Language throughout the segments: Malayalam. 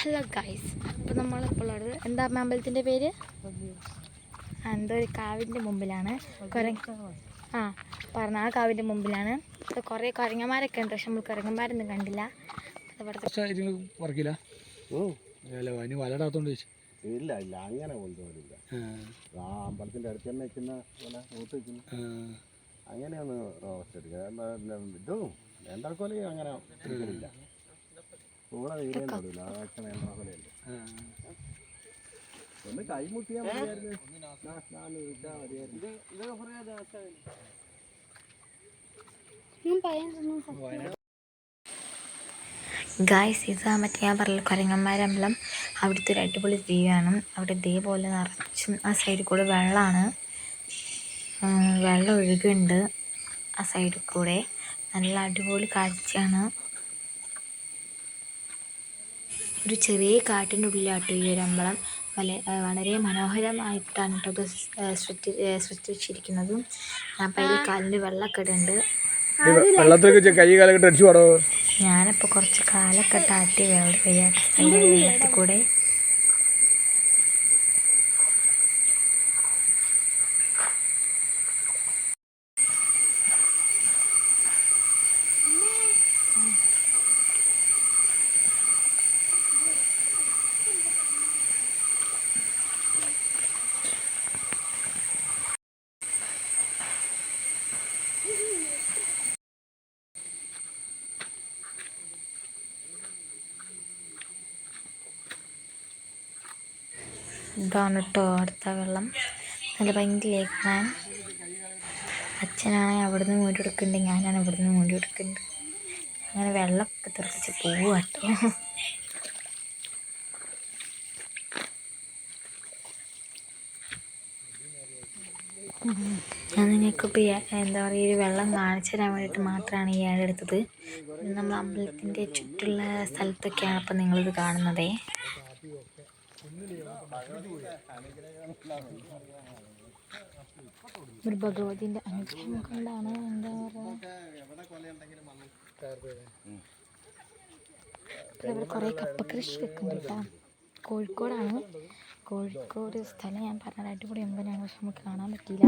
ഹലോ ഗൈസ്, അപ്പോൾ നമ്മളിപ്പോൾ ഉള്ളത് എന്താ അമ്പലത്തിൻ്റെ പേര്? എന്തോ ഒരു കാവിൻ്റെ മുമ്പിലാണ്. പറഞ്ഞ ആ കാവിൻ്റെ മുമ്പിലാണ്. കുറേ കുരങ്ങന്മാരൊക്കെ ഉണ്ട്, പക്ഷെ നമ്മൾ കുരങ്ങന്മാരൊന്നും കണ്ടില്ല. ഇല്ല ഇല്ല അങ്ങനെ കൊണ്ടുപോകില്ല. ആ അമ്പലത്തിൻ്റെ അടുത്ത് തന്നെ നിൽക്കുന്ന നോട്ട് വയ്ക്കുന്നു, അങ്ങനെയൊന്ന് റോസ്റ്റ് എടുക്കുക. ഇതും നേന്ത്രക്കോലയും അങ്ങനെ എടുക്കലില്ല. കൂടെ തീരെ തൊടില്ല, അതൊക്കെ നേന്ത്രക്കോലയല്ലേ. ഒന്ന് കൈമുട്ടിയാൽ മതിയായിരുന്നു. ഗായ്സ്, ഇത് മറ്റേ ഞാൻ പറഞ്ഞ കുരങ്ങന്മാരമ്പലം. അവിടുത്തെ ഒരു അടിപൊളി വ്യൂവാണ്. അവിടെ ഇതേപോലെ നിറച്ചും ആ സൈഡിൽ കൂടെ വെള്ളമാണ്, വെള്ളം ഒഴുകുന്നുണ്ട് ആ സൈഡിൽ കൂടെ. നല്ല അടിപൊളി കാഴ്ചയാണ്. ഒരു ചെറിയ കാട്ടിൻ്റെ ഉള്ളിലാട്ടോ ഈ ഒരു അമ്പലം. വളരെ മനോഹരമായിട്ടാണ് കേട്ടോ ഇത് സൃഷ്ടിച്ചിരിക്കുന്നതും. ഞാൻ പയ്യ കാലിൻ്റെ വെള്ളക്കെടുണ്ട്. ഞാനിപ്പോൾ കുറച്ച് കാലൊക്കെ ആട്ടി വെള്ളത്തിൽ കൂടെ. ഇതാണ് കേട്ടോ അടുത്ത വെള്ളം. നല്ല ഭയങ്കര ഞാൻ അച്ഛനാണെങ്കിൽ അവിടെ നിന്ന് മൂടി കൊടുക്കുന്നുണ്ട്, ഞാനാണ് ഇവിടെ നിന്ന് മൂടി കൊടുക്കുന്നുണ്ട്. അങ്ങനെ വെള്ളമൊക്കെ തെറിച്ച് പോവുക കേട്ടോ. ഞാൻ നിങ്ങൾക്കിപ്പോൾ എന്താ പറയുക, ഒരു വെള്ളം കാണിച്ചു തരാൻ വേണ്ടിയിട്ട് മാത്രമാണ് ഈ ആഡ് എടുത്തത്. നമ്മൾ അമ്പലത്തിൻ്റെ ചുറ്റുള്ള സ്ഥലത്തൊക്കെയാണ് ഇപ്പം നിങ്ങളിത് കാണുന്നത്. ഒരു ഭഗവതിൻ്റെ അനുഗ്രഹം കൊണ്ടാണ് എന്താ പറയുക, ഇവിടെ കുറേ കപ്പ കൃഷിയൊക്കെ ഉണ്ട് കേട്ടോ. കോഴിക്കോടാണ്. കോഴിക്കോട് സ്ഥലം ഞാൻ പറഞ്ഞത് അടിപൊളി അമ്പലമാണ്, പക്ഷെ നമുക്ക് കാണാൻ പറ്റിയില്ല.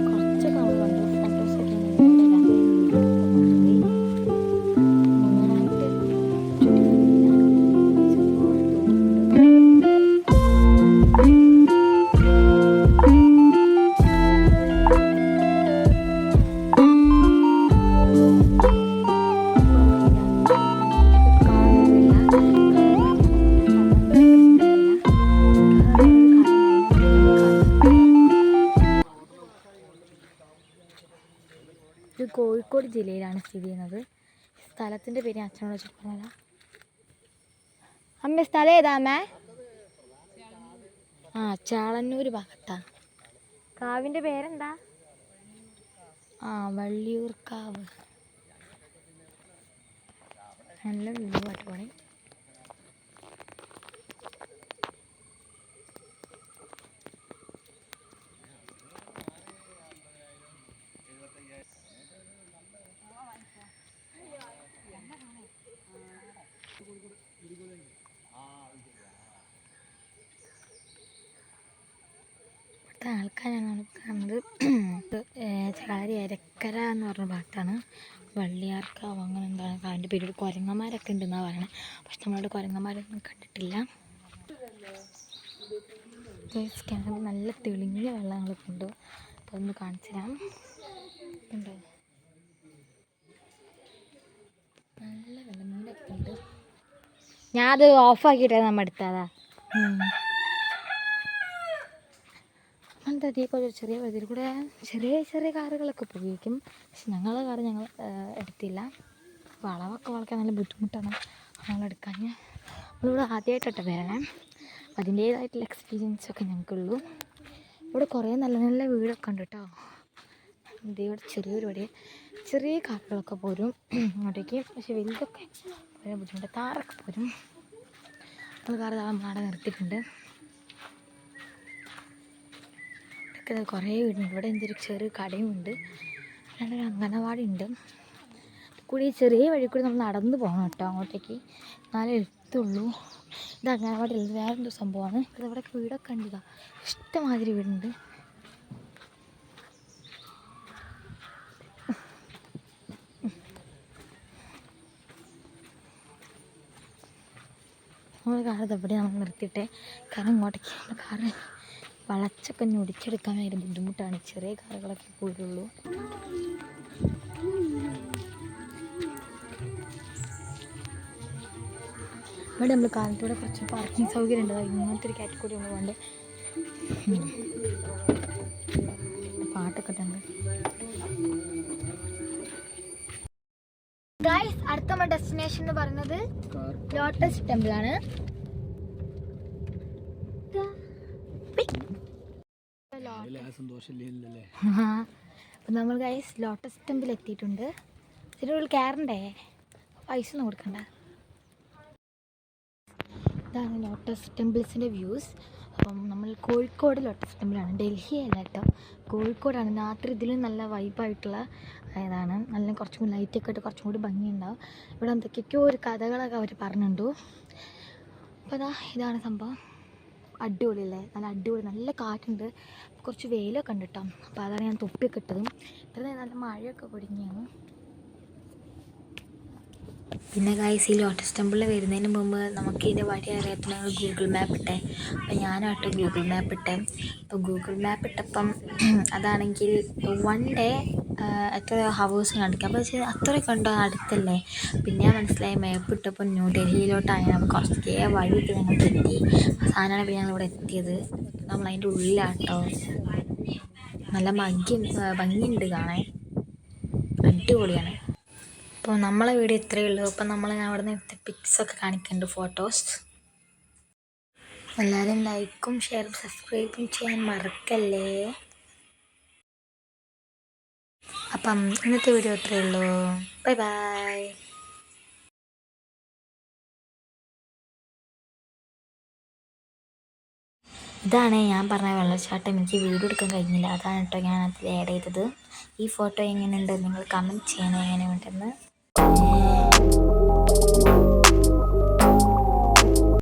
കുറച്ചൊക്കെ നമ്മൾ കണ്ടു, ഫോട്ടോസൊക്കെ ഇത് കോഴിക്കോട് ജില്ലയിലാണ് സ്ഥിതി ചെയ്യുന്നത്. സ്ഥലത്തിൻ്റെ പേര് അച്ഛനോട് ചോദിച്ചാൽ അമ്മ സ്ഥലം ഏതാ അമ്മ? ചാളന്നൂർ ഭാഗത്താണ്. കാവിൻ്റെ പേരെന്താ? വള്ളിയൂർക്കാവ്. നല്ല വ്യൂ അടിപൊളി. ഇവിടുത്തെ ആൾക്കാരാണ് കാണുന്നത്. ചാരി അരക്കര എന്ന് പറഞ്ഞ ഭാഗത്താണ്. വള്ളിയാർക്കാവ് അങ്ങനെ എന്താണ് അതിൻ്റെ പേര്. കുരങ്ങന്മാരൊക്കെ ഉണ്ടെന്നാണ് പറയണത്, പക്ഷെ നമ്മളവിടെ കുരങ്ങന്മാരൊന്നും കണ്ടിട്ടില്ല. കിണറ് നല്ല തെളിഞ്ഞ വെള്ളങ്ങളൊക്കെ ഉണ്ട്. അപ്പോൾ ഒന്ന് കാണിച്ചു തരാം. ഉണ്ട് നല്ല വെള്ളം, മീനൊക്കെ ഉണ്ട്. ഞാൻ അത് ഓഫാക്കിയിട്ടേ നമ്മൾ എടുത്തതാ. അങ്ങനത്തെ അതേപോലെ ചെറിയ വഴിയിൽ കൂടെ ചെറിയ ചെറിയ കാറുകളൊക്കെ പോയിരിക്കും, പക്ഷെ ഞങ്ങളുടെ കാറ് ഞങ്ങൾ എടുത്തില്ല. വളവൊക്കെ വളയ്ക്കാൻ നല്ല ബുദ്ധിമുട്ടാണ് ഞങ്ങളെടുക്കാൻ. നമ്മളിവിടെ ആദ്യമായിട്ടോട്ടെ വരണേ, അതിൻ്റേതായിട്ടുള്ള എക്സ്പീരിയൻസൊക്കെ ഞങ്ങൾക്കുള്ളൂ. ഇവിടെ കുറേ നല്ല നല്ല വീടൊക്കെ ഉണ്ട് കേട്ടോ. ഇവിടെ ചെറിയൊരു വഴി, ചെറിയ കാറുകളൊക്കെ പോരും ഇങ്ങോട്ടേക്ക്, പക്ഷെ വലുതൊക്കെ വളരെ ബുദ്ധിമുട്ട്. താറൊക്കെ പോരും. നമ്മൾ കാറ് നമ്മളവിടെ നിർത്തിയിട്ടുണ്ട്. കുറേ വീടുണ്ട്. ഇവിടെ എന്തൊരു ചെറിയ കടയും ഉണ്ട്, നല്ലൊരു അംഗനവാടി ഉണ്ട്. കൂടി ചെറിയ വഴി കൂടി നമ്മൾ നടന്നു പോകണം കേട്ടോ അങ്ങോട്ടേക്ക്, എന്നാലേ എത്തുള്ളൂ. ഇത് അങ്ങനവാടിയുള്ളത് വേറെന്തോ സംഭവമാണ്. ഇവിടെയൊക്കെ വീടൊക്കെ ഉണ്ട്, ഇതാ ഇഷ്ടമാതിരി വീടുണ്ട്. നമ്മൾ കാർ ഇതെവിടെ നമ്മൾ നിർത്തിയിട്ടെ, കാരണം ഇങ്ങോട്ടേക്ക് നമ്മൾ കാറ് വളച്ചൊക്കെ ഞൊടിച്ചെടുക്കാൻ ഭയങ്കര ബുദ്ധിമുട്ടാണ്. ചെറിയ കാറുകളൊക്കെ പോയിട്ടുള്ളൂ. ഇവിടെ നമ്മൾ കാലത്തൂടെ കുറച്ച് പാർക്കിംഗ് സൗകര്യം ഉണ്ട്. ഇങ്ങനത്തെ ഒരു കാറ്റഗറി ഒന്ന് വേണ്ട പാട്ടൊക്കെ ഉണ്ട്. ഗൈസ്, അടുത്ത നമ്മുടെ ഡെസ്റ്റിനേഷൻ എന്ന് പറയുന്നത് ലോട്ടസ് ടെമ്പിൾ ആണ്. അപ്പം നമ്മൾ ഗൈസ് ലോട്ടസ് ടെമ്പിൾ എത്തിയിട്ടുണ്ട്. ഇതിനുള്ളിൽ കയറണ്ടേ, പൈസ ഒന്നും കൊടുക്കണ്ട. ഇതാണ് ലോട്ടസ് ടെമ്പിൾസിൻ്റെ വ്യൂസ്. അപ്പം നമ്മൾ കോഴിക്കോട് ലോട്ടസ് ടെമ്പിളാണ്, ഡൽഹി അല്ല കേട്ടോ, കോഴിക്കോടാണ്. രാത്രി ഇതിലും നല്ല വൈബായിട്ടുള്ള ഇതാണ്, നല്ല കുറച്ചും കൂടി ലൈറ്റൊക്കെ ഇട്ട് കുറച്ചും കൂടി ഭംഗിയുണ്ടാവും. ഇവിടെ എന്തൊക്കെയൊക്കെയോ ഒരു കഥകളൊക്കെ അവർ പറഞ്ഞിട്ടുണ്ടു. അപ്പോൾ ഇതാണ് സംഭവം. അടിപൊളിയല്ലേ, നല്ല അടിപൊളി, നല്ല കാറ്റുണ്ട്, കുറച്ച് വെയിലൊക്കെ ഉണ്ട് കേട്ടോ. അപ്പോൾ അതാണ് ഞാൻ തൊപ്പിയൊക്കെ ഇട്ടതും. ഇത്ര നല്ല മഴയൊക്കെ പൊടിഞ്ഞാണ്. പിന്നെ ഗൈസ്, ഈ ലോട്ടസ് ടെമ്പിളിൽ വരുന്നതിന് മുമ്പ് നമുക്ക് ഇതിൻ്റെ വഴി അറിയാത്ത ഞങ്ങൾ ഗൂഗിൾ മാപ്പ് ഇട്ടേ. അപ്പോൾ ഞാനായിട്ട് ഗൂഗിൾ മാപ്പ് ഇട്ടേ. അപ്പോൾ ഗൂഗിൾ മാപ്പ് ഇട്ടപ്പം അതാണെങ്കിൽ 1 ഡേ എത്ര ഹവേഴ്സ് കാണിക്കാം. അപ്പോൾ വെച്ചാൽ അത്രയൊക്കെ ഉണ്ടോ, അടുത്തല്ലേ. പിന്നെ മനസ്സിലായി മാപ്പ് ഇട്ടപ്പോൾ ന്യൂ ഡൽഹിയിലോട്ടായി. അപ്പോൾ കുറച്ചൊക്കെ വഴിയൊക്കെ ഞങ്ങൾ തെറ്റി. അവസാനമാണ് പിന്നെ ഞങ്ങളിവിടെ എത്തിയത്. നമ്മളതിൻ്റെ ഉള്ളിലാട്ടോ, നല്ല ഭംഗിയുണ്ട് കാണാൻ, അടിപൊളിയാണ്. അപ്പോൾ നമ്മളെ വീഡിയോ ഇത്രയേ ഉള്ളൂ. അപ്പം ഞാൻ അവിടെ നിന്ന് എടുത്ത പിക്സൊക്കെ കാണിക്കുന്നുണ്ട്, ഫോട്ടോസ്. എല്ലാവരും ലൈക്കും ഷെയറും സബ്സ്ക്രൈബും ചെയ്യാൻ മറക്കല്ലേ. അപ്പം ഇന്നത്തെ വീഡിയോ ഇത്രയേ ഉള്ളൂ. Bye bye. ഇതാണ് ഞാൻ പറഞ്ഞ വെള്ളച്ചാട്ടം. എനിക്ക് വീഡിയോ എടുക്കാൻ കഴിഞ്ഞില്ല, അതാണ് കേട്ടോ ഞാൻ അതിൽ ആഡ് ചെയ്തത്. ഈ ഫോട്ടോ എങ്ങനെയുണ്ട് നിങ്ങൾ കമൻറ്റ് ചെയ്യണം എങ്ങനെയുണ്ടെന്ന്.